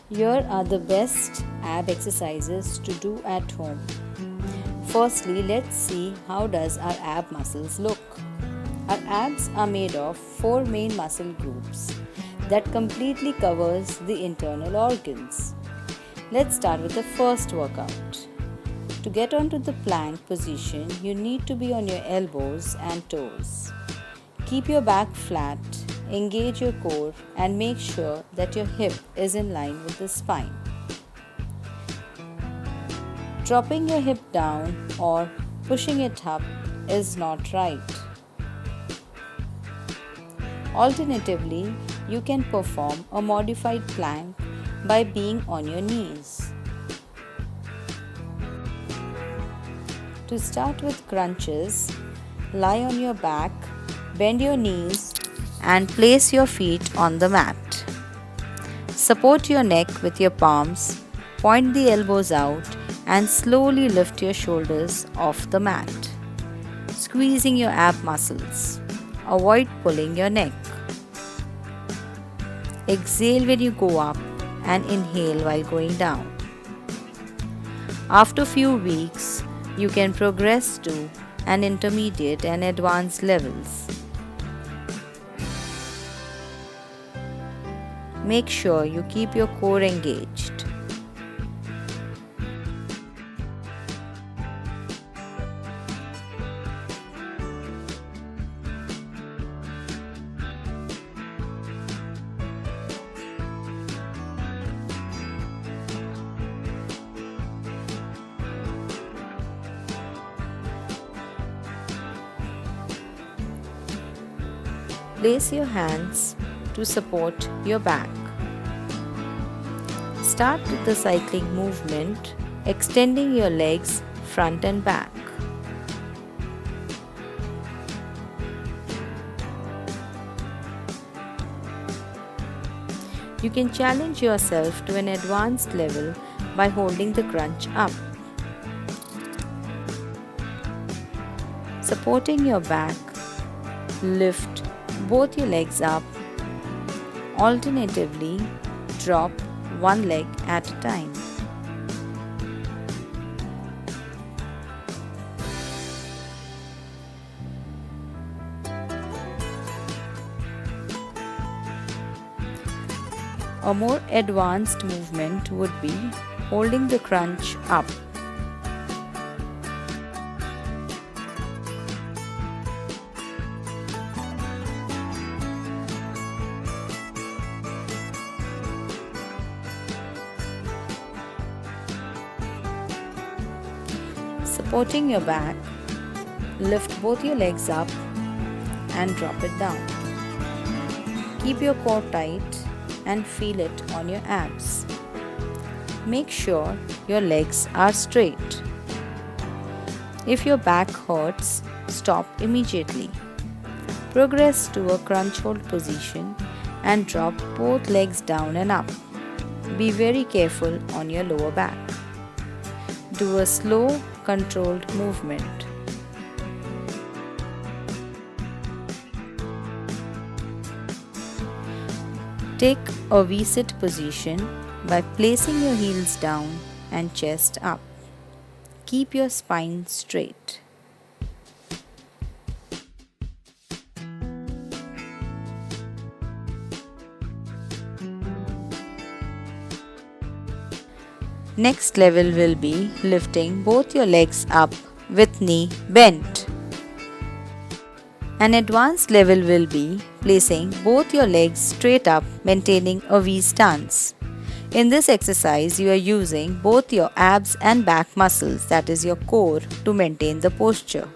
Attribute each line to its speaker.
Speaker 1: Here are the best ab exercises to do at home. Firstly, let's see how does our ab muscles look. Our abs are made of 4 main muscle groups that completely covers the internal organs. Let's start with the first workout. To get onto the plank position, you need to be on your elbows and toes. Keep your back flat, engage your core, and make sure that your hip is in line with the spine. Dropping your hip down or pushing it up is not right. Alternatively, you can perform a modified plank by being on your knees. To start with crunches, lie on your back, bend your knees and place your feet on the mat. Support your neck with your palms, point the elbows out and slowly lift your shoulders off the mat, squeezing your ab muscles. Avoid pulling your neck. Exhale when you go up and inhale while going down. After a few weeks, you can progress to an intermediate and advanced levels. Make sure you keep your core engaged. Place your hands to support your back. Start with the cycling movement, extending your legs front and back. You can challenge yourself to an advanced level by holding the crunch up. Supporting your back, lift both your legs up. Alternatively, drop one leg at a time. A more advanced movement would be holding the crunch up. Supporting your back, lift both your legs up and drop it down. Keep your core tight and feel it on your abs. Make sure your legs are straight. If your back hurts, stop immediately. Progress to a crunch hold position and drop both legs down and up. Be very careful on your lower back. Do a slow, controlled movement. Take a V-sit position by placing your heels down and chest up. Keep your spine straight. Next level will be lifting both your legs up with knee bent. An advanced level will be placing both your legs straight up, maintaining a V stance. In this exercise, you are using both your abs and back muscles, that is your core, to maintain the posture.